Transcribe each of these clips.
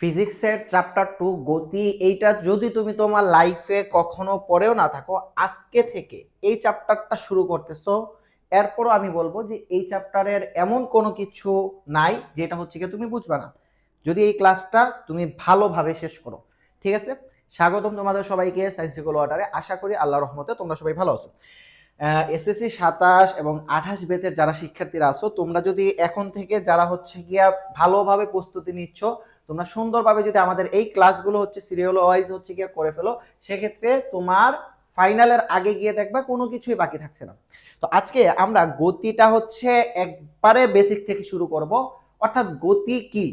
ফিজিক্সের চ্যাপ্টার 2 গতি, এইটা যদি তুমি তোমার লাইফে কখনো পড়েও না থাকো, আজকে থেকে এই চ্যাপ্টারটা শুরু করতেছো, এরপরও আমি বলবো যে এই চ্যাপ্টারের এমন কোনো কিছু নাই যেটা হচ্ছে কি তুমি বুঝবে না, যদি এই ক্লাসটা তুমি ভালোভাবে শেষ করো। ঠিক আছে, স্বাগতম তোমাদের সবাইকে সায়েন্স ইকুয়াল ওয়াটারে। আশা করি আল্লাহর রহমতে তোমরা সবাই ভালো আছো। এসএসসি 27 এবং 28 ব্যাচের যারা শিক্ষার্থীরা আছো, তোমরা যদি এখন থেকে যারা হচ্ছে গিয়া ভালোভাবে প্রস্তুতি নিচ্ছ, তোমরা সুন্দরভাবে যদি আমাদের এই ক্লাসগুলো হচ্ছে সিরিয়াল ওয়াইজ হচ্ছে গিয়ে করে ফেলো, সেক্ষেত্রে তোমার ফাইনালের আগে গিয়ে দেখবা কোনো কিছুই বাকি থাকছে না। তো আজকে আমরা গতিটা হচ্ছে একবারে বেসিক থেকে শুরু করব, অর্থাৎ গতি কি,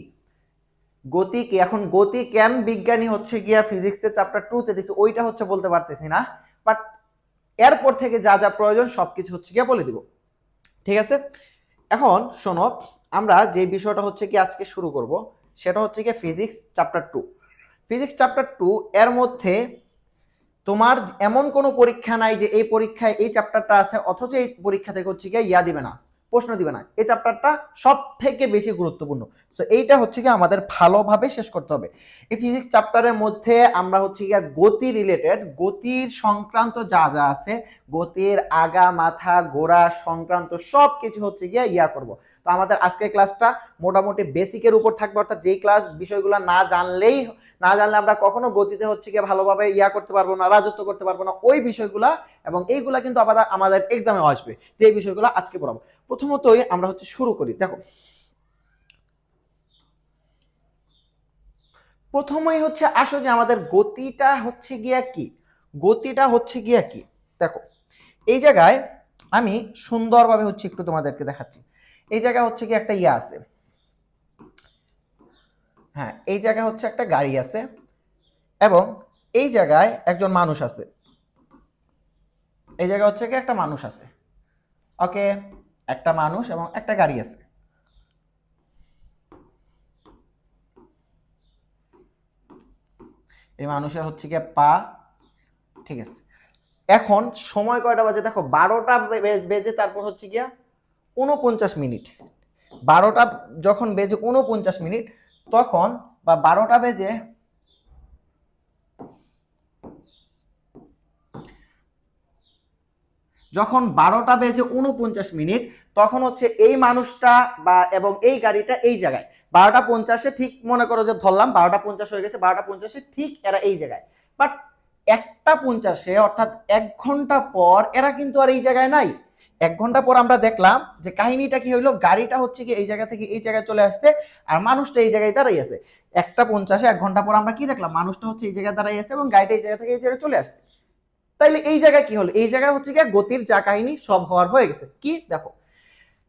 গতি কি। এখন গতি কেন বিজ্ঞানী হচ্ছে গিয়া ফিজিক্সের চ্যাপ্টার 2 তে দিছে ওইটা হচ্ছে বলতে পারতেছি না, বাট এরপর থেকে যা যা প্রয়োজন সবকিছু হচ্ছে গিয়ে বলে দিব। ঠিক আছে, এখন শোনো, আমরা যে বিষয়টা হচ্ছে কি আজকে শুরু করব সেটা হচ্ছে কি ফিজিক্স চ্যাপ্টার 2। ফিজিক্স চ্যাপ্টার 2 এর মধ্যে তোমার এমন কোনো পরীক্ষা নাই যে এই পরীক্ষায় এই চ্যাপ্টারটা আছে অথচ এই পরীক্ষা থেকে হচ্ছে গিয়ে ইয়া দিবে না, প্রশ্ন দিবে না। এই চ্যাপ্টারটা সব থেকে বেশি গুরুত্বপূর্ণ। সো এইটা হচ্ছে কি আমাদের ভালোভাবে শেষ করতে হবে। এই ফিজিক্স চ্যাপ্টারের মধ্যে আমরা হচ্ছে গিয়ে গতি রিলেটেড, গতির সংক্রান্ত যা যা আছে, গতির আগা মাথা গোড়া সংক্রান্ত সব কিছু হচ্ছে গিয়ে ইয়া করব। তো আমাদের আজকের ক্লাসটা মোটামুটি বেসিকের উপর থাকবে, অর্থাৎ যেই ক্লাস বিষয়গুলো না জানলে আমরা কখনো গতিতে হচ্ছে গিয়ে ভালোভাবে ইয়া করতে পারবো না, রাজত্ব করতে পারবো না ওই বিষয়গুলা, এবং এইগুলা কিন্তু আবার আমাদের এক্সামেও আসবে, যে এই বিষয়গুলো আজকে পড়াবো। প্রথমতই আমরা হচ্ছে শুরু করি। দেখো, প্রথমেই হচ্ছে আসো যে আমাদের গতিটা হচ্ছে গিয়া কি, গতিটা হচ্ছে গিয়া কি। দেখো, এই জায়গায় আমি সুন্দরভাবে হচ্ছে একটু তোমাদেরকে দেখাচ্ছি। এই জায়গায় হচ্ছে কি একটা ইয়া আছে, হ্যাঁ এই জায়গায় হচ্ছে একটা গাড়ি আছে এবং এই জায়গায় একজন মানুষ আছে, এই জায়গায় হচ্ছে কি একটা মানুষ আছে। ওকে, একটা মানুষ এবং একটা গাড়ি আছে। এই মানুষের হচ্ছে গিয়ে পা, ঠিক আছে। এখন সময় কয়টা বাজে দেখো, 12টা বেজে তারপর হচ্ছে গিয়া 49 মিনিট। 12টা যখন বেজে 49 মিনিট তখন, বা 12টা বেজে যখন 12টা বেজে 49 মিনিট তখন হচ্ছে এই মানুষটা বা এবং এই গাড়িটা এই জায়গায় 12টা 50-এ, ঠিক মনে করো যে ধরলাম 12টা 50 হয়ে গেছে, 12টা 50-এ ঠিক এরা এই জায়গায়। বাট 1টা 50-এ অর্থাৎ 1 ঘন্টা পর এরা কিন্তু আর এই জায়গায় নাই। 1 ঘন্টা পর আমরা দেখলাম যে কাহিনীটা কি হইলো, গাড়িটা হচ্ছে কি এই জায়গা থেকে এই জায়গায় চলে আসছে আর মানুষটা এই জায়গায় দাঁড়াই আছে। 1টা 50-এ 1 ঘন্টা পর আমরা কি দেখলাম, মানুষটা হচ্ছে এই জায়গায় দাঁড়াই আছে এবং গাড়িটা এই জায়গা থেকে এই জায়গায় চলে আসছে। তাইলে এই জায়গায় কি হলো, এই জায়গায় হচ্ছে গিয়ে গতির যা কাহিনী সব হওয়ার হয়ে গেছে। কি দেখো,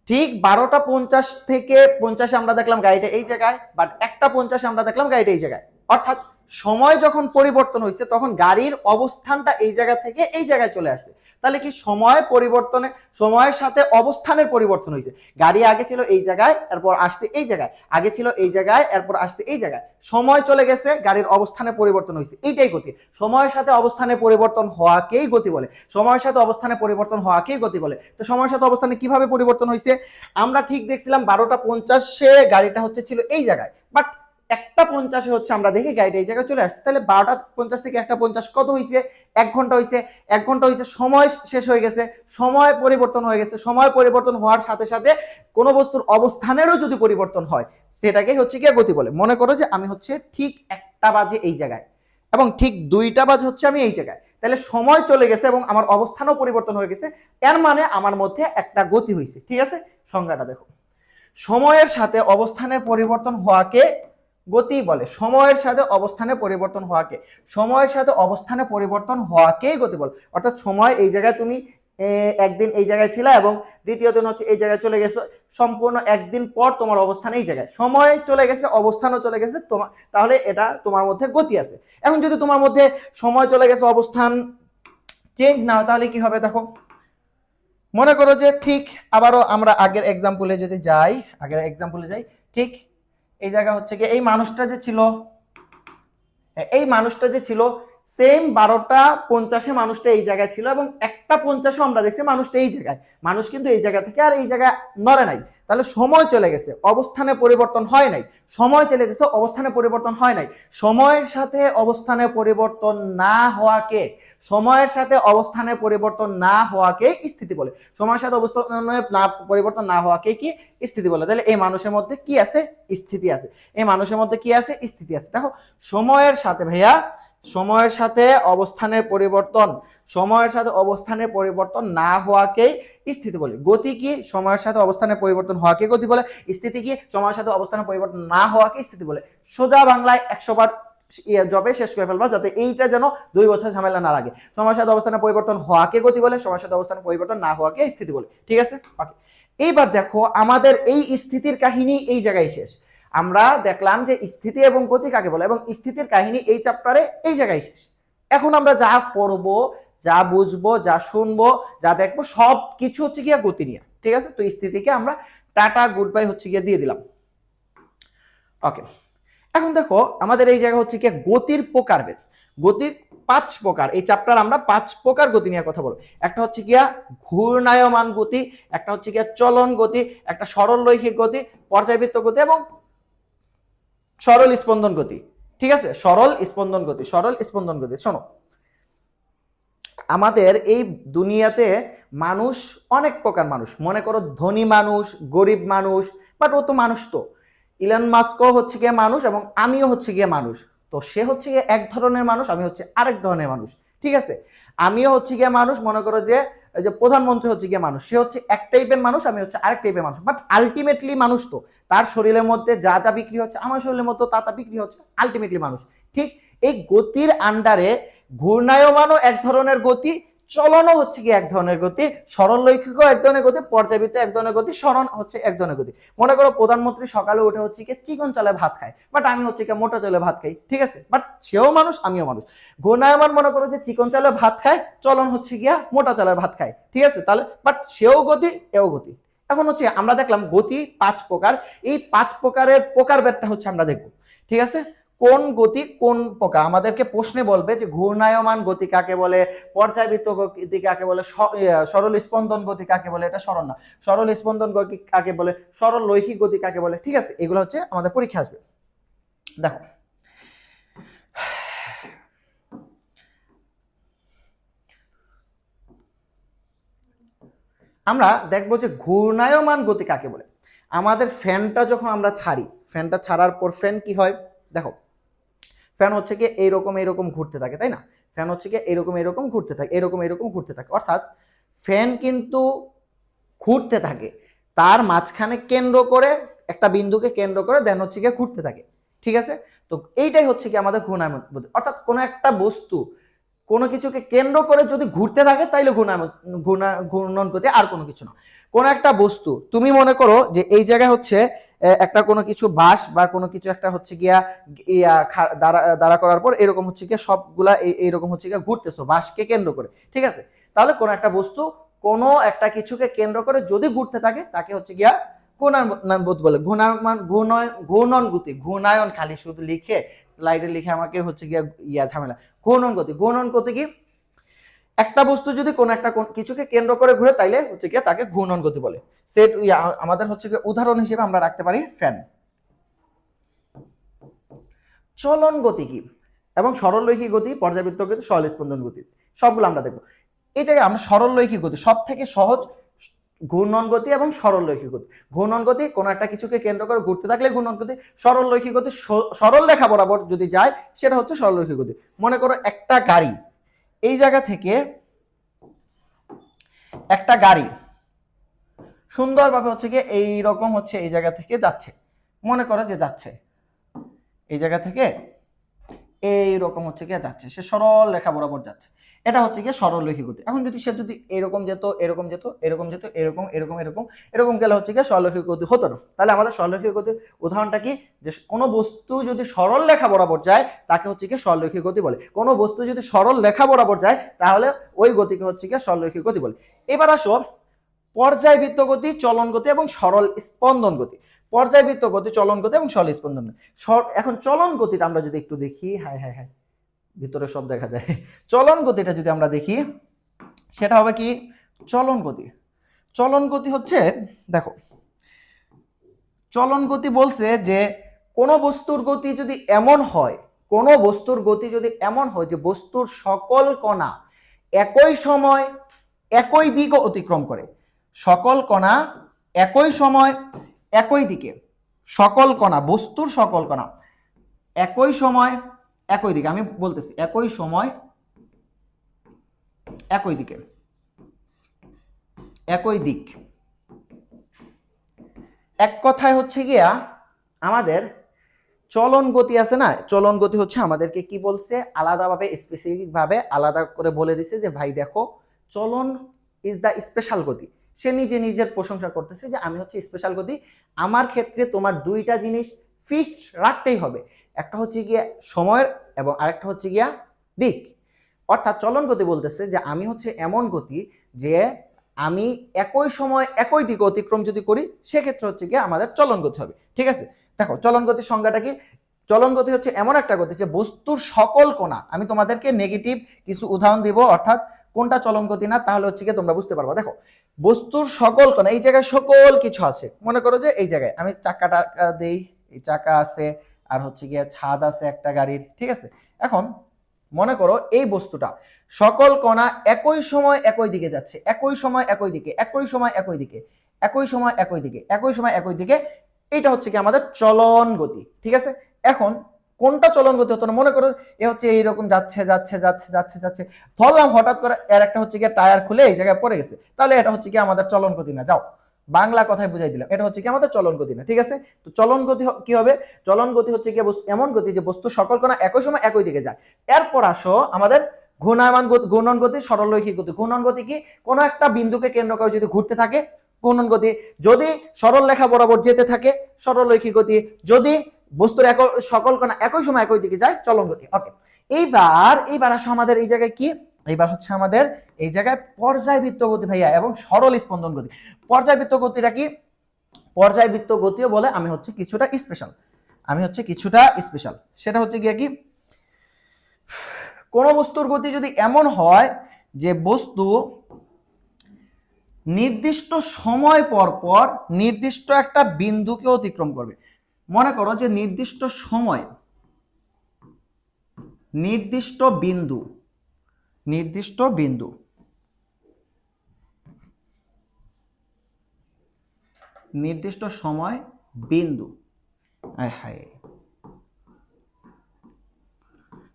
ঠিক 12টা 50 থেকে 50-এ আমরা দেখলাম গাড়িটা এই জায়গায়, বাট 1টা 50-এ আমরা দেখলাম গাড়িটা এই জায়গায়। অর্থাৎ সময় যখন পরিবর্তন হয়েছে তখন গাড়ির অবস্থানটা এই জায়গা থেকে এই জায়গায় চলে আসছে। তাহলে কি সময় পরিবর্তনে, সময়ের সাথে অবস্থানের পরিবর্তন হয়েছে। গাড়ি আগে ছিল এই জায়গায়, এরপর আসতে এই জায়গায়, আগে ছিল এই জায়গায়, এরপর আসতে এই জায়গায়, সময় চলে গেছে, গাড়ির অবস্থানের পরিবর্তন হয়েছে, এইটাই গতি। সময়ের সাথে অবস্থানের পরিবর্তন হওয়াকেই গতি বলে, সময়ের সাথে অবস্থানের পরিবর্তন হওয়াকেই গতি বলে। তো সময়ের সাথে অবস্থানে কিভাবে পরিবর্তন হয়েছে, আমরা ঠিক দেখছিলাম 12টা 50-এ গাড়িটা হচ্ছে ছিল এই জায়গায়, বাট 1টা 50-এ হচ্ছে আমরা দেখি গাড়িটা এই জায়গায় চলে আসছে। তাহলে 12টা 50 থেকে 1টা 50 কত হয়েছে, 1 ঘন্টা হয়েছে। 1 ঘন্টা হয়েছে, সময় শেষ হয়ে গেছে, সময় পরিবর্তন হয়ে গেছে। সময় পরিবর্তন হওয়ার সাথে সাথে কোনো বস্তুর অবস্থানেরও যদি পরিবর্তন হয় সেটাকে হচ্ছে কি গতি বলে। মনে করো যে আমি হচ্ছে ঠিক 1টা বাজে এই জায়গায় এবং ঠিক 2টা বাজে হচ্ছে আমি এই জায়গায়, তাহলে সময় চলে গেছে এবং আমার অবস্থানও পরিবর্তন হয়ে গেছে, এর মানে আমার মধ্যে একটা গতি হয়েছে। ঠিক আছে, সংজ্ঞাটা দেখো, সময়ের সাথে অবস্থানের পরিবর্তন হওয়াকে গতি বলে। সময়ের সাথে অবস্থানে পরিবর্তন হওয়াকে, সময়ের সাথে অবস্থানে পরিবর্তন হওয়াকেই গতি বলে। অর্থাৎ সময় এই জায়গায় তুমি একদিন এই জায়গায় ছিল এবং দ্বিতীয় দিন হচ্ছে এই জায়গায় চলে গেছো, সম্পূর্ণ একদিন পর তোমার অবস্থান এই জায়গায়, সময় চলে গেছে অবস্থানও চলে গেছে তোমার, তাহলে এটা তোমার মধ্যে গতি আছে। এখন যদি তোমার মধ্যে সময় চলে গেছে অবস্থান চেঞ্জ না হয় তাহলে কি হবে দেখো, মনে করো যে ঠিক আবারও আমরা আগের এক্সাম্পলে যদি যাই, ঠিক এই জায়গা হচ্ছে কি এই মানুষটা যে ছিল, এই মানুষটা যে ছিল সেম 12:50 মানুষটা এই জায়গায় ছিল এবং 1:50 আমরা দেখছি মানুষটা এই জায়গায়, মানুষ কিন্তু এই জায়গা থেকে আর এই জায়গায় নড়ে নাই। তাহলে সময় চলে গেছে, অবস্থানে পরিবর্তন হয় নাই। সময় চলে গেছে, অবস্থানে পরিবর্তন হয় নাই। সময়ের সাথে অবস্থানে পরিবর্তন না হওয়াকে, সময়ের সাথে অবস্থানে পরিবর্তন না হওয়াকে স্থিতি বলে। সময়ের সাথে অবস্থানে পরিবর্তন না হওয়াকে কি স্থিতি বলে। তাহলে এই মানুষের মধ্যে কি আছে? স্থিতি আছে। এই মানুষের মধ্যে কি আছে? স্থিতি আছে। দেখো সময়ের সাথে ভাইয়া, সময়ের সাথে অবস্থানের পরিবর্তন, সময়ের সাথে অবস্থানের পরিবর্তন না হওয়াকেই স্থিতি বলে। গতি কি? সময়ের সাথে অবস্থানের পরিবর্তন হওয়াকে গতি বলে। স্থিতি কি? সময়ের সাথে অবস্থানের পরিবর্তন না হওয়াকে স্থিতি বলে। সোজা বাংলায় 100 বার জবে শেষ করে ফেলবা, যাতে এইটা যেন 2 বছর ঝামেলা না লাগে। সময়ের সাথে অবস্থানের পরিবর্তন হওয়াকে গতি বলে, সময়ের সাথে অবস্থানের পরিবর্তন না হওয়াকে স্থিতি বলে। ঠিক আছে, ওকে। এইবার দেখো আমাদের এই স্থিতির কাহিনী এই জায়গায় শেষ। আমরা দেখলাম যে স্থিতি এবং গতি কাকে বলে, এবং স্থিতির কাহিনী এই চ্যাপ্টারে এই জায়গায় শেষ। এখন আমরা যা পড়বো, যা বুঝবো, যা শুনবো, যা দেখবো, সব কিছু হচ্ছে গিয়া গতি নিয়ে। ঠিক আছে, তো স্থিতিকে আমরা টাটা গুড বাই হচ্ছে গিয়ে দিয়ে দিলাম। ওকে, এখন দেখো আমাদের এই জায়গা হচ্ছে গিয়ে গতির প্রকারভেদ। গতির 5 প্রকার। এই চ্যাপ্টার আমরা 5 প্রকার গতি নিয়ে কথা বলবো। একটা হচ্ছে গিয়া ঘূর্ণায়মান গতি, একটা হচ্ছে গিয়া চলন গতি, একটা সরল রৈখিক গতি, পর্যায়বৃত্ত গতি এবং সরল স্পন্দন গতি। ঠিক আছে, সরল স্পন্দন গতি, সরল স্পন্দন গতি। শোনো, আমাদের এই দুনিয়াতে মানুষ অনেক প্রকার মানুষ। মনে করো ধনী মানুষ, গরিব মানুষ, বাট ও তো মানুষ। তো ইলন মাস্কও হচ্ছে গিয়ে মানুষ এবং আমিও হচ্ছে গিয়ে মানুষ। তো সে হচ্ছে গিয়ে এক ধরনের মানুষ, আমি হচ্ছে আরেক ধরনের মানুষ। ঠিক আছে, আমিও হচ্ছে গিয়ে মানুষ। মনে করো যে প্রধানমন্ত্রী হচ্ছে গিয়ে মানুষ, সে হচ্ছে এক টাইপের মানুষ, আমি হচ্ছে আরেক টাইপের মানুষ। বাট আলটিমেটলি মানুষ। তো তার শরীরের মধ্যে যা যা বিক্রি হচ্ছে আমার শরীরের মধ্যে তা তা বিক্রি হচ্ছে, আলটিমেটলি মানুষ। ঠিক এই গতির আন্ডারে ঘূর্ণায়মানও এক ধরনের গতি, চলনও হচ্ছে কি এক ধরনের গতি, সরল রৈখিকও এক ধরনের গতি, পর্যায়বৃত্ত এক ধরনের গতি, সরণ হচ্ছে এক ধরনের গতি। মনে করো প্রধানমন্ত্রী সকালে উঠে হচ্ছে কি চিকন চালে ভাত খায়, বাট আমি হচ্ছে কি মোটা চালে ভাত খাই। ঠিক আছে, বাট সেও মানুষ, আমিও মানুষ। ঘূর্ণায়মান মনে করো যে চিকন চালে ভাত খায়, চলন হচ্ছে গিয়া মোটা চালের ভাত খায়। ঠিক আছে, তাহলে বাট সেও গতি, এও গতি। এখন হচ্ছে আমরা দেখলাম গতি 5 প্রকার। এই 5 প্রকারের প্রকারভেদটা হচ্ছে আমরা দেখব। ঠিক আছে, কোন গতি কোন প্রকার আমাদেরকে প্রশ্নে বলবে যে ঘূর্ণায়মান গতি কাকে বলে, পর্যায়বৃত্ত গতি কাকে বলে, সরল স্পন্দন গতি কাকে বলে, এটা সরল না, সরল স্পন্দন গতি কাকে বলে, সরল রৈখিক গতি কাকে বলে। ঠিক আছে, এগুলো হচ্ছে আমাদের পরীক্ষা আসবে। দেখো আমরা দেখবো যে ঘূর্ণায়মান গতি কাকে বলে। আমাদের ফ্যানটা যখন আমরা ছাড়ি, ফ্যানটা ছাড়ার পর ফ্যান কি হয়, দেখো ফ্যান হচ্ছে কি এইরকম এইরকম ঘুরতে থাকে, তাই না? ফ্যান হচ্ছে কি এরকম এরকম ঘুরতে থাকে, এরকম এরকম ঘুরতে থাকে। অর্থাৎ ফ্যান কিন্তু ঘুরতে থাকে, তার মাঝখানে কেন্দ্র করে একটা বিন্দুকে কেন্দ্র করে দেন হচ্ছে গিয়ে ঘুরতে থাকে। ঠিক আছে, তো এইটাই হচ্ছে কি আমাদের ঘূর্ণায়মান গতি। অর্থাৎ কোনো একটা বস্তু কোনো কিছুকে কেন্দ্র করে যদি ঘুরতে থাকে তাইলে ঘূর্ণন গতি, আর কোনো কিছু না। কোন একটা বস্তু তুমি মনে করো যে এই জায়গায় হচ্ছে একটা কোনো কিছু বাঁশ বা কোনো কিছু একটা হচ্ছে গিয়া দাঁড়া করার পর এরকম হচ্ছে গিয়া সবগুলা এইরকম হচ্ছে গিয়া ঘুরতেছো বাঁশকে কেন্দ্র করে। ঠিক আছে, তাহলে কোনো একটা বস্তু কোনো একটা কিছুকে কেন্দ্র করে যদি ঘুরতে থাকে তাকে হচ্ছে গিয়া ঘূর্ণায়মান বলে। ঘূর্ণন গতি, ঘূর্ণায়ন খালি শুধু লিখে স্লাইডে লিখে আমাকে হচ্ছে গিয়া ঝামেলা। ঘূর্ণন গতি, ঘূর্ণন গতি কি একটা বস্তু যদি কোন একটা কিছুকে কেন্দ্র করে ঘুরে তাইলে হচ্ছে গিয়ে তাকে ঘূর্ণন গতি বলে। সেট আমাদের হচ্ছে গিয়ে উদাহরণ হিসেবে আমরা রাখতে পারি ফ্যান। চলন গতি কি এবং সরল রৈখিক গতি, পর্যায়বৃত্ত গতি, সরল স্পন্দন গতি, সবগুলো আমরা দেখবো। এই জায়গায় আমরা সরল রৈখিক গতি সব থেকে সহজ, ঘূর্ণন গতি এবং সরল রৈখিক গতি। ঘূর্ণন গতি কোনো একটা কিছুকে কেন্দ্র করে ঘুরতে থাকলে ঘূর্ণন গতি, সরল রৈখিক গতি সরল রেখা বরাবর যদি যায় সেটা হচ্ছে সরল রৈখিক গতি। মনে করো একটা গাড়ি এই জায়গা থেকে, একটা গাড়ি সুন্দরভাবে হচ্ছে গিয়ে এইরকম হচ্ছে এই জায়গা থেকে যাচ্ছে, মনে করো যে যাচ্ছে এই জায়গা থেকে এইরকম হচ্ছে গিয়ে যাচ্ছে, সে সরল রেখা বরাবর যাচ্ছে, এটা হচ্ছে গিয়ে সরল রৈখিক গতি। এখন যদি সে যদি এরকম যেত, এরকম যেত, এরকম যেত, এরকম এরকম এরকম এরকম গেলে হচ্ছে গিয়ে সরল রৈখিক গতি হতো না। তাহলে আমাদের সরল রৈখিক গতির উদাহরণটা কি, যে কোনো বস্তু যদি সরল রেখা বরাবর যায় তাকে হচ্ছে গিয়ে সরল রৈখিক গতি বলে। কোনো বস্তু যদি সরল রেখা বরাবর যায় তাহলে ওই গতিকে হচ্ছে গিয়ে সরল রৈখিক গতি বলে। এবার আসো পর্যায়বৃত্ত গতি, চলন গতি এবং সরল স্পন্দন গতি। পর্যায়বৃত্ত গতি, চলন গতি এবং সরল স্পন্দন গতি। এখন চলন গতিটা আমরা যদি একটু দেখি, হাই হাই হাই ভিতরে সব দেখা যায়। চলন গতিটা যদি আমরা দেখি সেটা হবে কি চলন গতি। চলন গতি হচ্ছে দেখো, চলন গতি বলছে যে কোনো বস্তুর গতি যদি এমন হয়, কোনো বস্তুর গতি যদি এমন হয় যে বস্তুর সকল কণা একই সময় একই দিক অতিক্রম করে, সকল কণা একই সময় একই দিকে, সকল কণা বস্তুর সকল কণা একই সময় একই দিকে, আমি বলতেছি একই সময় একই দিকে, একই দিক, এক কথায় হচ্ছে গিয়া আমাদের চলন গতি আছে না, চলন গতি হচ্ছে আমাদেরকে কি বলছে আলাদাভাবে স্পেসিফিক ভাবে আলাদা করে বলে দিছে যে ভাই দেখো চলন ইজ দ্য স্পেশাল গতি। সে নিজে নিজের প্রশংসা করতেছে যে আমি হচ্ছে স্পেশাল গতি, আমার ক্ষেত্রে তোমার দুইটা জিনিস ফিক্সড রাখতেই হবে, একটা হচ্ছে গিয়া সময়ের এবং আরেকটা হচ্ছে গিয়া দিক। অর্থাৎ চলন গতি বলতেছে যে আমি হচ্ছে এমন গতি যে আমি একই সময় একই দিকে অতিক্রম যদি করি সেক্ষেত্রে হচ্ছে গিয়ে আমাদের চলন গতি হবে। ঠিক আছে, দেখো চলন গতির সংজ্ঞাটা কি, চলন গতি হচ্ছে এমন একটা গতি যে বস্তুর সকল কণা, আমি তোমাদেরকে নেগেটিভ কিছু উদাহরণ দিব অর্থাৎ কোনটা চলন গতি না তাহলে হচ্ছে গিয়ে তোমরা বুঝতে পারবা। দেখো বস্তুর সকল কণা, এই জায়গায় সকল কিছু আছে, মনে করো যে এই জায়গায় আমি চাকাটা দেই, এই চাকা আছে আর হচ্ছে গিয়ে ছাদ আছে একটা গাড়ির, ঠিক আছে। এখন মনে করো এই বস্তুটা সকল কণা একই সময় একই দিকে যাচ্ছে, একই সময় একই দিকে, একই সময় একই দিকে, একই সময় একই দিকে, একই সময় একই দিকে, এটা হচ্ছে কি আমাদের চলন গতি। ঠিক আছে, এখন কোনটা চলন গতি হতো না, মনে করো এ হচ্ছে এইরকম যাচ্ছে যাচ্ছে যাচ্ছে যাচ্ছে যাচ্ছে, ধরলাম হঠাৎ করে এর একটা হচ্ছে গিয়ে টায়ার খুলে এই জায়গায় পড়ে গেছে, তাহলে এটা হচ্ছে কি আমাদের চলন গতি না। যাও বাংলা কথায় বুঝাই দিলাম, এটা হচ্ছে কি আমাদের চলন গতি না। ঠিক আছে, তো চলন গতি কি হবে, চলন গতি হচ্ছে কি এমন গতি যে বস্তু সকল কণা একই সময় একই দিকে যায়। এরপর আসো আমাদের ঘূর্ণায়মান গতি, ঘূর্ণন গতি, সরলরৈখিক গতি। ঘূর্ণন গতি কি, কোনো একটা বিন্দুকে কেন্দ্র করে যদি ঘুরতে থাকে ঘূর্ণন গতি, যদি সরল রেখা বরাবর যেতে থাকে সরলরৈখিক গতি, যদি বস্তুর সকল কণা একই সময় একই দিকে যায় চলন গতি। ওকে, এইবার আসো আমাদের এই জায়গায় কি, এইবার হচ্ছে আমাদের এই জায়গায় পর্যায়বৃত্ত গতি ভাইয়া এবং সরল স্পন্দন গতি। পর্যায়বৃত্ত গতিটা কি, পর্যায়বৃত্ত গতিও বলে আমি হচ্ছে কিছুটা স্পেশাল, আমি হচ্ছে কিছুটা স্পেশাল, সেটা হচ্ছে গিয়ে কি কোন বস্তুর গতি যদি এমন হয় যে বস্তু নির্দিষ্ট সময় পর পর নির্দিষ্ট একটা বিন্দুকে অতিক্রম করবে। মনে করো যে নির্দিষ্ট সময় নির্দিষ্ট বিন্দু, নির্দিষ্ট বিন্দু, নির্দিষ্ট সময় বিন্দু,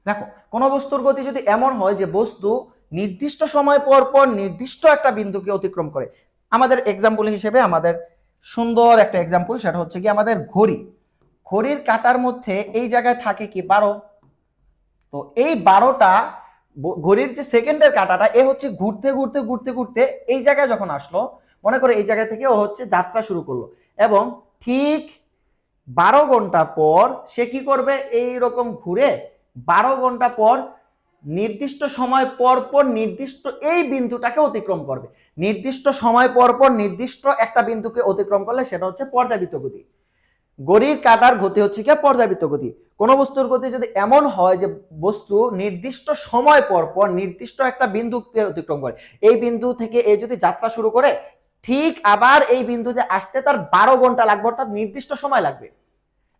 দেখো কোন বস্তুর গতি যদি এমন হয় যে বস্তু নির্দিষ্ট সময় পর পর নির্দিষ্ট একটা বিন্দুকে অতিক্রম করে, আমাদের এক্সাম্পল হিসেবে আমাদের সুন্দর একটা এক্সাম্পল সেটা হচ্ছে কি আমাদের ঘড়ি, ঘড়ির কাঁটার মধ্যে এই জায়গায় থাকে কি 12, তো এই 12টা ঘড়ির যে সেকেন্ডের কাঁটাটা এ হচ্ছে ঘুরতে ঘুরতে ঘুরতে ঘুরতে এই জায়গায় যখন আসলো, মনে করে এই জায়গা থেকে ও হচ্ছে যাত্রা শুরু করলো এবং ঠিক 12 ঘন্টা পর সে কি করবে, এই রকম ঘুরে 12 ঘন্টা পর নির্দিষ্ট সময় পর পর নির্দিষ্ট এই বিন্দুটাকে অতিক্রম করবে। নির্দিষ্ট সময় পর পর নির্দিষ্ট একটা বিন্দুকে অতিক্রম করলে সেটা হচ্ছে পর্যায়বৃত্ত গতি। ঘড়ির কাঁটার গতি হচ্ছে কি পর্যায়বৃত্ত গতি। কোন বস্তুর গতি যদি এমন হয় যে বস্তু নির্দিষ্ট সময় পর পর নির্দিষ্ট একটা বিন্দুকে অতিক্রম করে, এই বিন্দু থেকে এ যদি যাত্রা শুরু করে ঠিক আবার এই বিন্দুতে আসতে তার 12 ঘন্টা লাগবে, অর্থাৎ নির্দিষ্ট সময় লাগবে,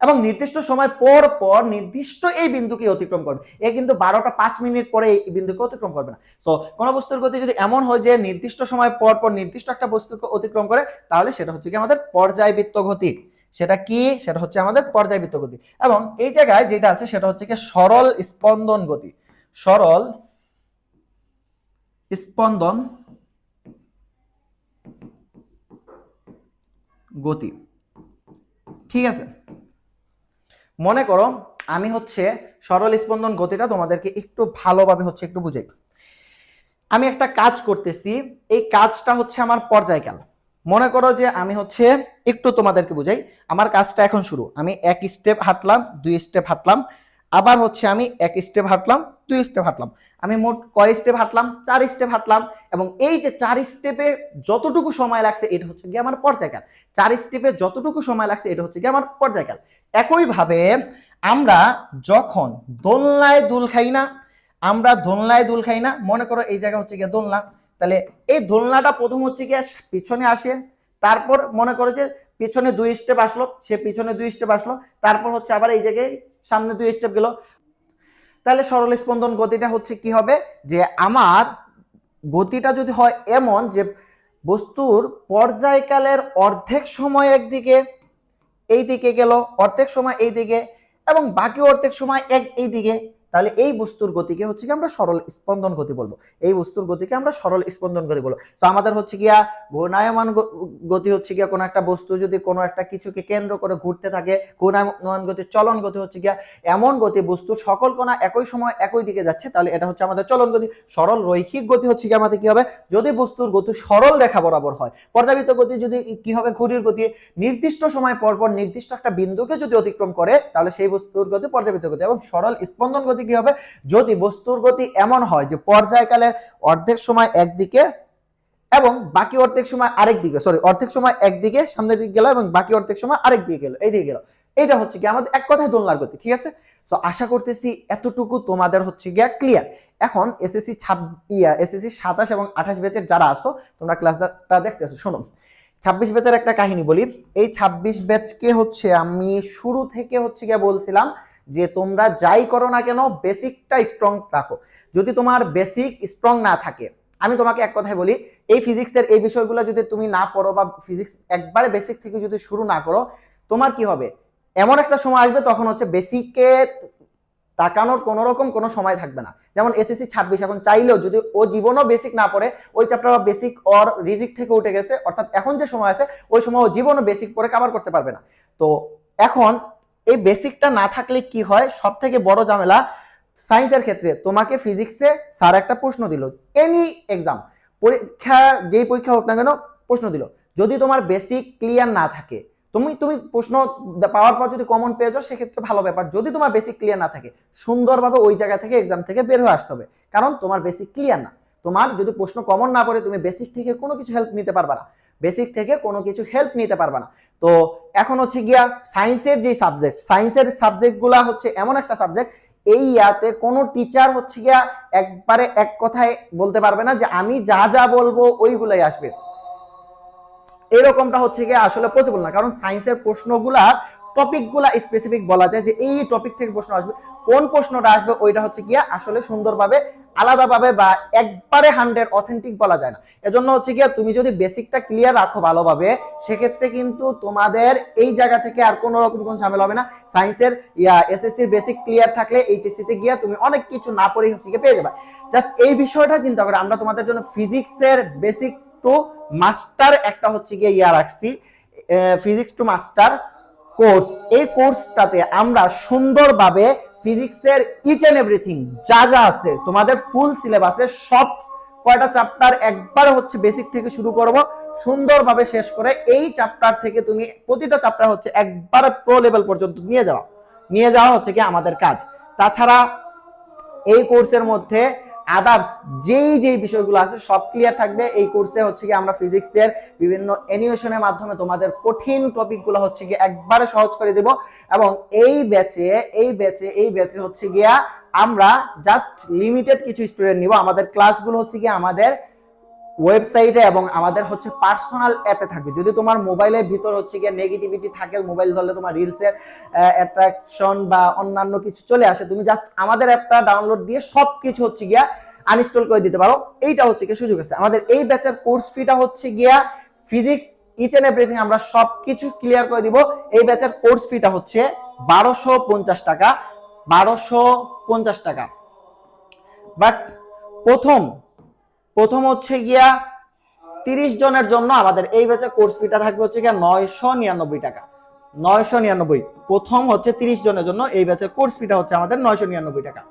এবং নির্দিষ্ট সময় পর পর নির্দিষ্ট এই বিন্দুকে অতিক্রম করবে। এ কিন্তু 12টা 5 মিনিট পরে এই বিন্দুকে অতিক্রম করবে না। তো কোন বস্তুর গতি যদি এমন হয় যে নির্দিষ্ট সময় পর পর নির্দিষ্ট একটা বস্তুকে অতিক্রম করে তাহলে সেটা হচ্ছে কি আমাদের পর্যায়বৃত্ত গতি। সেটা কি, সেটা হচ্ছে আমাদের পর্যায়বৃত্ত গতি। এবং এই জায়গায় যেটা আছে সেটা হচ্ছে কি সরল স্পন্দন গতি, সরল স্পন্দন গতি। ঠিক আছে, মনে করো আমি হচ্ছে সরল স্পন্দন গতিটা তোমাদেরকে একটু ভালোভাবে হচ্ছে একটু বুঝাই। আমি একটা কাজ করতেছি, এই কাজটা হচ্ছে আমার পর্যায়কাল। মনে করো যে আমি হচ্ছে একটু তোমাদেরকে বুঝাই, আমার কাজটা এখন শুরু, আমি 1 স্টেপ হাঁটলাম, 2 স্টেপ হাঁটলাম, আবার হচ্ছে আমি 1 স্টেপ হাঁটলাম, 2 স্টেপ হাঁটলাম, আমি মোট কয় স্টেপ হাঁটলাম, 4 স্টেপ হাঁটলাম, এবং এই যে 4 স্টেপে যতটুকু সময় লাগছে এটা হচ্ছে কি আমার পর্যায়কাল। 4 স্টেপে যতটুকু সময় লাগছে এটা হচ্ছে কি আমার পর্যায়কাল। একইভাবে আমরা যখন দোলনায় দুল খাই না, আমরা দোলনায় দুল খাই না, মনে করো এই জায়গা হচ্ছে গিয়ে দোলনা, তাহলে এই দোলনাটা প্রথম হচ্ছে গিয়ে পিছনে আসে, তারপর মনে করো যে পিছনে 2 স্টেপ আসলো, সে পিছনে 2 স্টেপ আসলো, তারপর হচ্ছে আবার এই জায়গায় সামনে 2 স্টেপ গেল। তাহলে সরল স্পন্দন গতিটা হচ্ছে কি হবে, যে আমার গতিটা যদি হয় এমন যে বস্তুর পর্যায়কালের অর্ধেক সময় একদিকে এই দিকে গেল, অর্ধেক সময় এই দিকে, এবং বাকি অর্ধেক সময় এই দিকে, তাহলে এই বস্তুর গতিকে হচ্ছে কি আমরা সরল স্পন্দন গতি বলবো। এই বস্তুর গতিকে আমরা সরল স্পন্দন গতি বলবো। তো আমাদের হচ্ছে গিয়া ঘূর্ণায়মান গতি হচ্ছে গিয়া কোনো একটা বস্তু যদি কোনো একটা কিছুকে কেন্দ্র করে ঘুরতে থাকে, ঘূর্ণায়মান গতি, চলন গতি হচ্ছে গিয়া এমন গতি বস্তুর সকল কণা একই সময় একই দিকে যাচ্ছে, তাহলে এটা হচ্ছে আমাদের চলন গতি। সরল রৈখিক গতি হচ্ছে কি আমাদের কি হবে, যদি বস্তুর গতি সরল রেখা বরাবর হয়। পর্যাবৃত্ত গতি যদি কি হবে, ঘড়ির গতি নির্দিষ্ট সময় পরপর নির্দিষ্ট একটা বিন্দুকে যদি অতিক্রম করে, তাহলে সেই বস্তুর গতি পর্যাবৃত্ত গতি। এবং সরল স্পন্দন গতি কি হবে, যদি বস্তুর গতি এমন হয় যে পর্যায়কালের অর্ধেক সময় একদিকে এবং বাকি অর্ধেক সময় আরেক দিকে, অর্ধেক সময় একদিকে সামনের দিকে গেল এবং বাকি অর্ধেক সময় আরেক দিকে গেল, এই দিকে গেল, এটা হচ্ছে কি আমাদের এক কথায় দোলনার গতি। ঠিক আছে, তো আশা করতেছি এতটুকু তোমাদের হচ্ছে গিয়া ক্লিয়ার। এখন এসএসসি 27 এবং 28 ব্যাচের যারা আসো তোমরা ক্লাসটা দেখতেছো, শোনো 26 ব্যাচের একটা কাহিনী বলি। এই 26 ব্যাচকে হচ্ছে আমি শুরু থেকে হচ্ছে গিয়ে বলছিলাম যে তোমরা যাই করো না কেন বেসিকটা স্ট্রং রাখো। যদি তোমার বেসিক স্ট্রং না থাকে, আমি তোমাকে এক কথায় বলি, এই ফিজিক্সের এই বিষয়গুলো যদি তুমি না পড়ো বা ফিজিক্স একবারে বেসিক থেকে যদি শুরু না করো, তোমার কি হবে, এমন একটা সময় আসবে তখন হচ্ছে বেসিকে তাকানোর কোন রকম কোনো সময় থাকবে না। যেমন এসএসসি 26 এখন চাইলেও যদি ও জীবনও বেসিক না পড়ে, ওই চ্যাপ্টার বা বেসিক অর রিজিক থেকে উঠে গেছে, অর্থাৎ এখন যে সময় আছে ওই সময় ও জীবনও বেসিক পড়ে কভার করতে পারবে না। তো এখন এই বেসিকটা না থাকলে কি হয়, সব থেকে বড় ঝামেলা সায়েন্সের ক্ষেত্রে, তোমাকে ফিজিক্সে স্যার একটা প্রশ্ন দিল, এনি এক্সাম পরীক্ষা যেই পরীক্ষা হোক না কেন প্রশ্ন দিল, যদি তোমার বেসিক ক্লিয়ার না থাকে, তুমি প্রশ্ন পাওয়ার পর যদি কমন পেয়ে যাও সেক্ষেত্রে ভালো ব্যাপার। যদি তোমার বেসিক ক্লিয়ার না থাকে, সুন্দরভাবে ওই জায়গা থেকে এক্সাম থেকে বের হয়ে আসতে হবে, কারণ তোমার বেসিক ক্লিয়ার না। তোমার যদি প্রশ্ন কমন না পড়ে, তুমি বেসিক থেকে কোনো কিছু হেল্প নিতে পারবা না, বেসিক থেকে কোনো কিছু হেল্প নিতে পারবা না। তো এখন হচ্ছে গিয়া সায়েন্সের যে সাবজেক্ট, সায়েন্সের সাবজেক্টগুলা হচ্ছে এমন একটা সাবজেক্ট, এই ইয়াতে কোনো টিচার হচ্ছে গিয়া একবারে এক কথায় বলতে পারবে না যে আমি যা যা বলবো ওইগুলাই আসবে, এরকমটা হচ্ছে গিয়ে আসলে পসিবল না। কারণ সায়েন্সের প্রশ্নগুলা টপিকগুলা স্পেসিফিক বলা যায় যে এই টপিক থেকে প্রশ্ন আসবে, কোন প্রশ্নটা আসবে ওইটা হচ্ছে গিয়া আসলে সুন্দরভাবে আলাদাভাবে বা একবারে 100 অথেন্টিক বলা যায় না। এজন্য হচ্ছে গিয়া তুমি যদি বেসিকটা ক্লিয়ার রাখো ভালোভাবে, সেক্ষেত্রে কিন্তু তোমাদের এই জায়গা থেকে আর কোনো রকম কোনো ঝামেলা হবে না। সায়েন্সের এসএসসির বেসিক ক্লিয়ার থাকলে এইচএসসি তে গিয়া তুমি অনেক কিছু না পড়েই হচ্ছে গিয়ে পেয়ে যাবে। জাস্ট এই বিষয়টা চিন্তা করে আমরা তোমাদের জন্য ফিজিক্সের বেসিক টু মাস্টার একটা হচ্ছে গিয়ে রাখছি, ফিজিক্স টু মাস্টার কোর্স। এই কোর্সটাতে আমরা সুন্দরভাবে ফিজিক্সের ইচ এন্ড এভরিথিং যা যা আছে তোমাদের ফুল সিলেবাসে সব কয়টা চ্যাপ্টার একবার হচ্ছে বেসিক থেকে শুরু করব, সুন্দরভাবে শেষ করে এই চ্যাপ্টার থেকে তুমি প্রতিটা চ্যাপ্টার হচ্ছে একবার প্রো লেভেল পর্যন্ত নিয়ে যাওয়া হচ্ছে কি আমাদের কাজ। তাছাড়া এই কোর্সের মধ্যে আদার্স যেই বিষয়গুলো আছে সব ক্লিয়ার থাকবে। এই কোর্সে হচ্ছে কি আমরা ফিজিক্সের বিভিন্ন অ্যানিমেশনের মাধ্যমে তোমাদের কঠিন টপিকগুলো হচ্ছে কি একবারে সহজ করে দেব। এবং এই ব্যাচে হচ্ছে গিয়া আমরা জাস্ট লিমিটেড কিছু স্টুডেন্ট নিব। আমাদের ক্লাসগুলো হচ্ছে কি আমাদের ওয়েবসাইটে এবং আমাদের হচ্ছে পার্সোনাল অ্যাপে থাকবে। যদি তোমার মোবাইলের ভিতর হচ্ছে গিয়ে নেগেটিভিটি থাকে, মোবাইল ধরলে তোমার রিলসের অ্যাট্রাকশন বা অন্যান্য কিছু চলে আসে, তুমি জাস্ট আমাদের অ্যাপটা ডাউনলোড দিয়ে সব কিছু হচ্ছে গিয়া আনইনস্টল করে দিতে পারো। এইটা হচ্ছে কি সুযোগ আছে। আমাদের এই ব্যাচের কোর্স ফিটা হচ্ছে গিয়া ফিজিক্স ইচ এন্ড এভরিথিং আমরা সব কিছু ক্লিয়ার করে দিব। এই ব্যাচের কোর্স ফিটা হচ্ছে 1250 টাকা, 1250 টাকা। বাট প্রথম হচ্ছে গিয়া 30 জনের জন্য আমাদের এই ব্যাচের কোর্স ফিটা থাকবে হচ্ছে গিয়া 999 টাকা, 999। প্রথম হচ্ছে 30 জনের জন্য এই ব্যাচের কোর্স ফিটা হচ্ছে আমাদের 999 টাকা,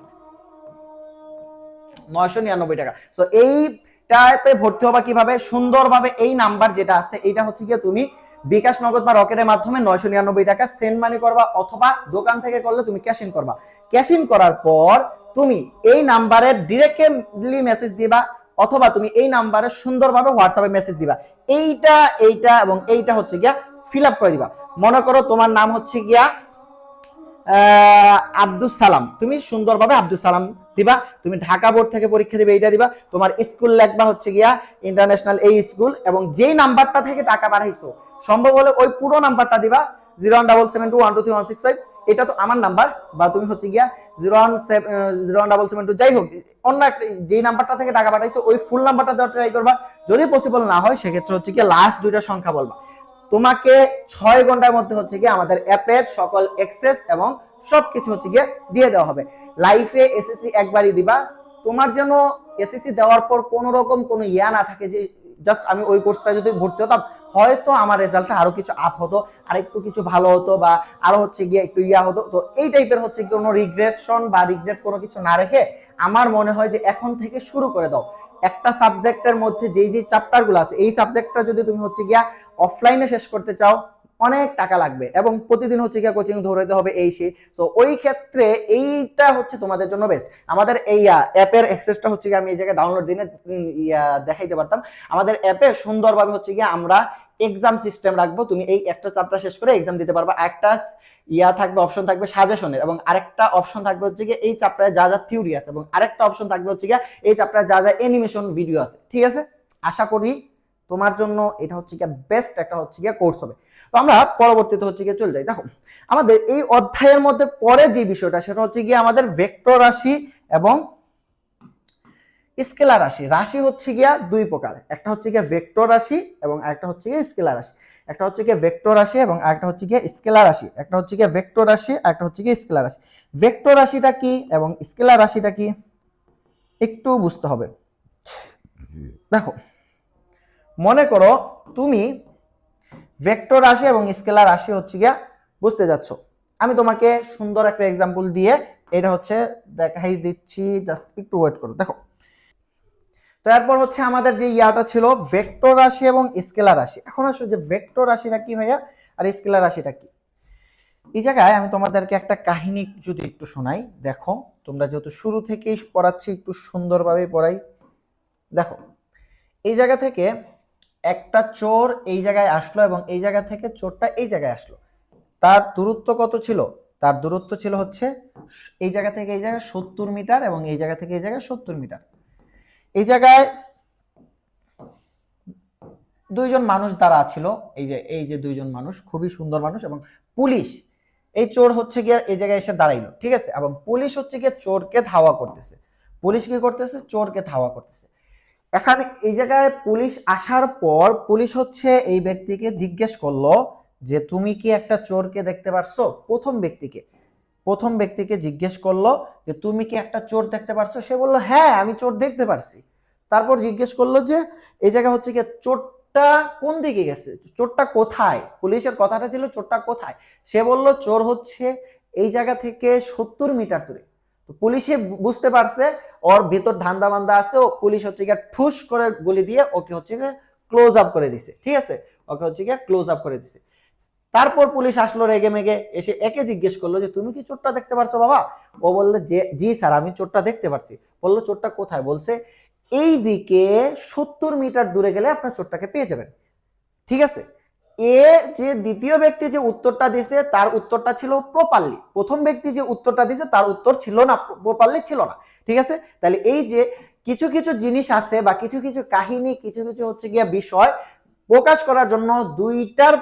999 টাকা। সো এইটাতে ভর্তি হবা কিভাবে, সুন্দরভাবে এই নাম্বার যেটা আছে এটা হচ্ছে গিয়ে তুমি বিকাশ, নগদ বা রকেটের মাধ্যমে 999 টাকা সেন্ড মানি করবা, অথবা দোকান থেকে করলে তুমি ক্যাশ ইন করবা। ক্যাশ ইন করার পর তুমি এই নাম্বারে ডিরেক্টলি মেসেজ দিবা, অথবা তুমি এই নাম্বারে সুন্দরভাবে হোয়াটসঅ্যাপে মেসেজ দিবা। এইটা এবং এইটা হচ্ছে গিয়া ফিল আপ করে দিবা। মনে করো তোমার নাম হচ্ছে গিয়া আব্দুল সালাম, তুমি সুন্দরভাবে আব্দুল সালাম দিবা। তুমি ঢাকা বোর্ড থেকে পরীক্ষা দিবে এইটা দিবা। তোমার স্কুল লেখবা হচ্ছে গিয়া ইন্টারন্যাশনাল এই স্কুল, এবং যেই নাম্বারটা থেকে টাকা পাঠাইছো সম্ভব হলে ওই পুরো নাম্বারটা দিবা, 01772123165। এটা তো আমার নাম্বার, বা তুমি হচ্ছে গিয়া 01772 যাই হোক অন্য একটা যেই নাম্বারটা থেকে টাকা পাঠাইছো ওই ফুল নাম্বারটা দেওয়ার ট্রাই করবা। যদি পসিবল না হয় সেক্ষেত্রে হচ্ছে গিয়া লাস্ট দুইটা সংখ্যা বলবা। তোমাকে 6 ঘন্টার মধ্যে হচ্ছে গিয়ে আমাদের অ্যাপের সকল অ্যাক্সেস এবং সবকিছু হচ্ছে গিয়ে দিয়ে দেওয়া হবে। লাইফে এসএসসি একবারই দিবা। তোমার যেন এসএসসি দেওয়ার পর কোনো রকম কোনো ইয়া না থাকে যে জাস্ট আমি ওই কোর্সটা যদি ভর্তি হতাম হয়তো আমার রেজাল্টটা আরো কিছু আপ হতো, আর একটু কিছু ভালো হতো, বা আরো হচ্ছে গিয়ে একটু ইয়া হতো। তো এই টাইপের হচ্ছে কোনো রিগ্রেশন বা রিগ্রেট কোনো কিছু না রেখে আমার মনে হয় যে এখন থেকে শুরু করে দাও। একটা সাবজেক্টের মধ্যে যেই যে চ্যাপ্টারগুলো আছে এই সাবজেক্টটা যদি তুমি হচ্ছে গিয়া অফলাইনে শেষ করতে চাও অনেক টাকা লাগবে, এবং প্রতিদিন হচ্ছে গিয়া কোচিং ধরাইতে হবে এই সেই। তো ওই ক্ষেত্রে এইটা হচ্ছে তোমাদের জন্য বেস্ট। আমাদের এই অ্যাপের অ্যাক্সেসটা হচ্ছে গিয়ে আমি এই জায়গায় ডাউনলোড দিনে দেখাইতে পারতাম। আমাদের অ্যাপে সুন্দরভাবে হচ্ছে গিয়ে আমরা এক্সাম সিস্টেম রাখবো। তুমি এই একটা চ্যাপ্টার শেষ করে এক্সাম দিতে পারবা। একটা থাকবে, অপশন থাকবে সাজেশনের, এবং আরেকটা অপশন থাকবে হচ্ছে গিয়ে এই চ্যাপ্টারে যা যা থিওরি আছে, এবং আরেকটা অপশন থাকবে হচ্ছে গিয়ে এই চ্যাপ্টারে যা যা অ্যানিমেশন ভিডিও আছে। ঠিক আছে, আশা করি তোমার জন্য এটা হচ্ছে গিয়ে বেস্ট একটা হচ্ছে গিয়ে কোর্স হবে। তো আমরা পরবর্তীতে হচ্ছে গিয়ে চলে যাই। দেখো আমাদের এই অধ্যায়ের মধ্যে পরে যে বিষয়টা সেটা হচ্ছে গিয়ে আমাদের ভেক্টর রাশি এবং স্কেলার রাশি। রাশি হচ্ছে গিয়া দুই প্রকার, একটা হচ্ছে গিয়া ভেক্টর রাশি এবং একটা হচ্ছে গিয়া স্কেলার রাশি। একটা হচ্ছে গিয়া ভেক্টর রাশি এবং একটা হচ্ছে গিয়া স্কেলার রাশি। একটা হচ্ছে গিয়া ভেক্টর রাশি, একটা হচ্ছে গিয়া স্কেলার রাশি। ভেক্টর রাশিটা কি এবং স্কেলার রাশিটা কি একটু বুঝতে হবে। দেখো মনে করো তুমি ভেক্টর রাশি এবং স্কেলার রাশি হচ্ছে গিয়া বুঝতে যাচ্ছ। আমি তোমাকে সুন্দর একটা এক্সাম্পল দিয়ে এটা হচ্ছে দেখাই দিচ্ছি, জাস্ট একটু ওয়েট করো। দেখো তো এরপর হচ্ছে আমাদের যে ইয়াটা ছিল ভেক্টর রাশি এবং স্কেলার রাশি। এখন আসলে যে ভেক্টর রাশিটা কি ভাইয়া আর স্কেলার রাশিটা কি, এই জায়গায় আমি তোমাদেরকে একটা কাহিনী যদি একটু শোনাই। দেখো তোমরা যেহেতু শুরু থেকেই পড়াচ্ছি একটু সুন্দরভাবে পড়াই। দেখো এই জায়গা থেকে একটা চোর এই জায়গায় আসলো এবং এই জায়গা থেকে চোরটা এই জায়গায় আসলো। তার দূরত্ব কত ছিল? তার দূরত্ব ছিল হচ্ছে এই জায়গা থেকে এই জায়গায় 70 মিটার এবং এই জায়গা থেকে এই জায়গায় 70 মিটার। এই জায়গায় দুইজন মানুষ দ্বারা ছিল, এই যে দুইজন মানুষ খুবই সুন্দর মানুষ, এবং পুলিশ এই চোর হচ্ছে গিয়ে এই জায়গায় এসে দাঁড়াইলো। ঠিক আছে, এবং পুলিশ হচ্ছে গিয়ে চোরকে ধাওয়া করতেছে। পুলিশ কি করতেছে? চোরকে ধাওয়া করতেছে। এখানে এই জায়গায় পুলিশ আসার পর পুলিশ হচ্ছে এই ব্যক্তিকে জিজ্ঞেস করলো যে তুমি কি একটা চোরকে দেখতে পারছো? প্রথম ব্যক্তিকে জিজ্ঞেস করলো যে তুমি কি একটা চোর দেখতে পারছো? সে বললো হ্যাঁ আমি চোর দেখতে পারছি। তারপর জিজ্ঞেস করলো যে এই জায়গা হচ্ছে কি চোরটা কোন দিকে গেছে, চোরটা কোথায়? পুলিশের কথাটা ছিল চোরটা কোথায়। সে বলল চোর হচ্ছে এই জায়গা থেকে 70 মিটার দূরে। তো পুলিশে বুঝতে পারছে ওর ভিতর ধান্দা বান্দা আছে, ও পুলিশ হচ্ছে গিয়ে ঠুস করে গুলি দিয়ে ওকে হচ্ছে গিয়ে ক্লোজ আপ করে দিছে। ঠিক আছে, ওকে হচ্ছে গিয়ে ক্লোজ আপ করে দিছে। তারপর পুলিশ আসলো রেগে মেগে, এসে একে জিজ্ঞেস করলো যে তুমি কি চোরটা দেখতে পারছো বাবা? ও বললো যে জি স্যার আমি চোরটা দেখতে পারছি। বললো চোরটা কোথায়? বলছে এই দিকে 70 মিটার দূরে গেলে আপনার চোরটাকে পেয়ে যাবেন। ঠিক আছে, এ যে দ্বিতীয় ব্যক্তি যে উত্তরটা দিছে তার উত্তরটা ছিল প্রপারলি, প্রথম ব্যক্তি যে উত্তরটা দিছে তার উত্তর ছিল না, প্রপারলি ছিল না। ঠিক আছে, তাহলে এই যে কিছু কিছু জিনিস আছে বা কিছু কিছু কাহিনী, কিছু কিছু হচ্ছে গিয়া বিষয় প্রকাশ করার জন্য দুইটার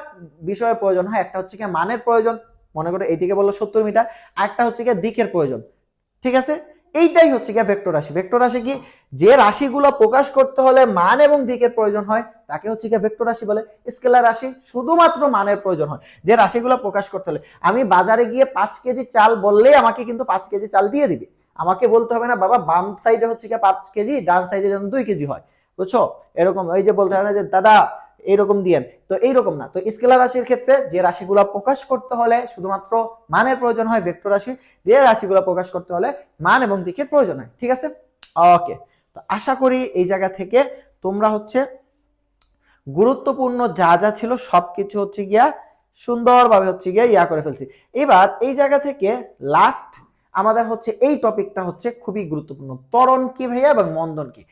বিষয়ের প্রয়োজন হয়। একটা হচ্ছে গিয়ে মানের প্রয়োজন, মনে করো এইদিকে বললো 70 মিটার, একটা হচ্ছে গিয়ে দিকের প্রয়োজন। ঠিক আছে, এইটাই হচ্ছে গিয়ে ভেক্টর রাশি। ভেক্টর রাশি কি? যে রাশিগুলো প্রকাশ করতে হলে মান এবং দিকের প্রয়োজন হয় তাকে হচ্ছে গিয়ে ভেক্টর রাশি বলে। স্কেলার রাশি শুধুমাত্র মানের প্রয়োজন হয়। যে রাশিগুলো প্রকাশ করতে হলে আমি বাজারে গিয়ে 5 কেজি চাল বললেই আমাকে কিন্তু 5 কেজি চাল দিয়ে দিবে। আমাকে বলতে হবে না বাবা বাম সাইডে হচ্ছে গিয়ে 5 কেজি, ডান সাইডে যেন 2 কেজি হয়, বুঝছো? এরকম এই যে বলতে হবে না যে দাদা এইরকম দিয়েন, তো এইরকম না। তো স্কেলার রাশির ক্ষেত্রে যে রাশিগুলো প্রকাশ করতে হলে শুধুমাত্র মানের প্রয়োজন হয় ভেক্টর রাশি, যে রাশিগুলো প্রকাশ করতে হলে মান এবং দিকের প্রয়োজন হয়। ঠিক আছে, ওকে। তো আশা করি এই জায়গা থেকে তোমরা হচ্ছে গুরুত্বপূর্ণ যা যা ছিল সবকিছু হচ্ছে গিয়া সুন্দরভাবে হচ্ছে গিয়া ইয়া করে ফেলছি। এবার এই জায়গা থেকে লাস্ট আমাদের হচ্ছে এই টপিকটা হচ্ছে খুবই গুরুত্বপূর্ণ, ত্বরণ কি ভাইয়া এবং মন্দন কি।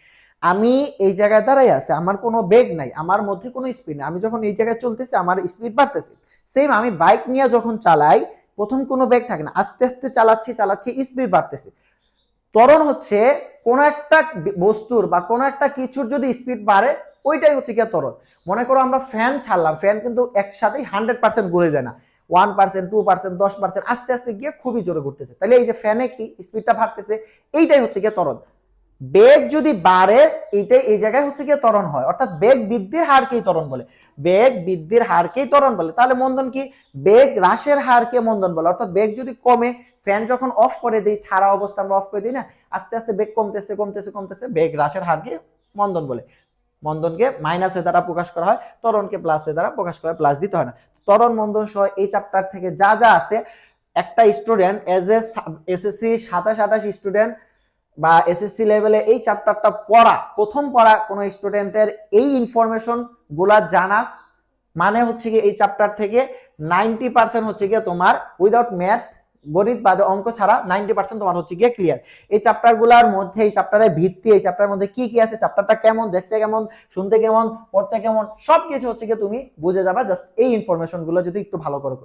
আমি এই জায়গায় দাঁড়াই আছে, আমার কোনো বেগ নাই, আমার মধ্যে কোনো স্পিড নেই। আমি যখন এই জায়গায় চলতেছি আমার স্পিড বাড়তেছে। সেম আমি বাইক নিয়ে যখন চালাই প্রথম কোনো বেগ থাকে না, আস্তে আস্তে চালাচ্ছি স্পিড বাড়তেছে। ত্বরণ হচ্ছে কোন একটা বস্তুর বা কোন একটা কিছুর যদি স্পিড বাড়ে ওইটাই হচ্ছে কি ত্বরণ। মনে করো আমরা ফ্যান ছাড়লাম, ফ্যান কিন্তু একসাথেই 100% ঘুরে যায় না, 1%, 2%, 10% আস্তে আস্তে গিয়ে খুবই জোরে ঘুরতেছে। তাহলে এই যে ফ্যানে কি স্পিডটা বাড়তেছে, এইটাই হচ্ছে গিয়ে ত্বরণ। বেগ যদি বাড়ে এইটাই এই জায়গায় হচ্ছে গিয়ে ত্বরণ হয়, অর্থাৎ বেগ বৃদ্ধির হারকেই ত্বরণ বলে, বেগ বৃদ্ধির হারকেই ত্বরণ বলে। তাহলে মন্দন কি, বেগ হ্রাসের হারকে মন্দন বলে। অর্থাৎ বেগ যদি কমে, ফ্যান যখন অফ করে দিই, ছাড়া অবস্থা আমরা অফ করে দিই না, আস্তে আস্তে বেগ কমতেছে, বেগ হ্রাসের হারকে মন্দন বলে। মন্দনকে মাইনাসের দ্বারা প্রকাশ করা হয়, ত্বরণকে প্লাসের দ্বারা প্রকাশ করা হয়, প্লাস দিতে হয় না। ত্বরণ মন্দন সহ এই চ্যাপ্টার থেকে যা যা আছে, একটা student as a SSC 27-28 student বা এসএসসি লেভেলে এই চ্যাপ্টারটা প্রথম পড়া কোনো স্টুডেন্টের এই ইনফরমেশন গুলা জানা মানে হচ্ছে কি এই চ্যাপ্টার থেকে 90% হচ্ছে গিয়ে তোমার উইদাউট ম্যাথ, গণিত বাদে অঙ্ক ছাড়া 90% তোমার হচ্ছে গিয়ে ক্লিয়ার। এই চ্যাপ্টার গুলার মধ্যে, এই চ্যাপ্টারের ভিত্তি, এই চ্যাপ্টারের মধ্যে কি কি আছে, চ্যাপ্টারটা কেমন, দেখতে কেমন, শুনতে কেমন, পড়তে কেমন, সবকিছু হচ্ছে গিয়ে তুমি বুঝে যাবা জাস্ট এই ইনফরমেশন গুলো যদি একটু ভালো করে।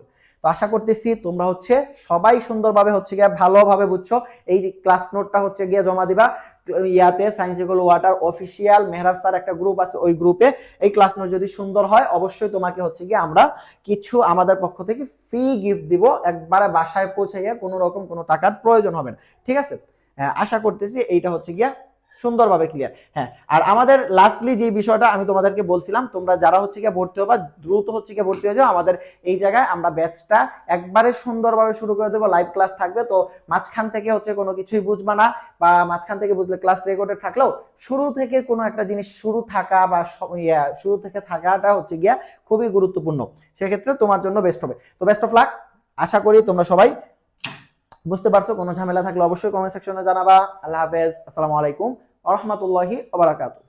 তো আশা করতেছি তোমরা হচ্ছে সবাই সুন্দরভাবে হচ্ছে গিয়ে ভালোভাবে বুঝছো। এই ক্লাস নোটটা হচ্ছে গিয়ে জমা দিবা ইয়াতে science equal water official Mehrab sir একটা গ্রুপ আছে, ওই গ্রুপে এই ক্লাস নোট যদি সুন্দর হয় অবশ্যই তোমাকে হচ্ছে গিয়ে আমরা কিছু আমাদের পক্ষ থেকে ফ্রি গিফট দিব, একবারে বাসায় পৌঁছে গিয়ে কোনো রকম কোনো টাকার প্রয়োজন হবে না, ঠিক আছে? আশা করতেছি এইটা হচ্ছে গিয়া সুন্দরভাবে ক্লিয়ার। হ্যাঁ, আর আমাদের লাস্টলি যে বিষয়টা আমি তোমাদেরকে বলছিলাম, তোমরা যারা হচ্ছে গিয়ে ভর্তি হবা দ্রুত হচ্ছে গিয়ে ভর্তি হয়ে যাও। আমাদের এই জায়গায় আমরা ব্যাচটা একবারে সুন্দরভাবে শুরু করে দেবো, লাইভ ক্লাস থাকবে। তো মাঝখান থেকে হচ্ছে কোনো কিছুই বুঝবা না, বা মাঝখান থেকে বুঝলে ক্লাস রেকর্ডেড থাকলেও শুরু থেকে কোনো একটা জিনিস শুরু থাকা বা শুরু থেকে থাকাটা হচ্ছে গিয়া খুবই গুরুত্বপূর্ণ, সেক্ষেত্রে তোমার জন্য বেস্ট হবে। তো বেস্ট অফ লাক, আশা করি তোমরা সবাই বুঝতে পারছো। কোনো ঝামেলা থাকলে অবশ্যই কমেন্ট সেকশনে জানাবা। আল্লাহ হাফেজ, আসসালামু আলাইকুম ওয়া রাহমাতুল্লাহি ওয়া বারাকাতুহু।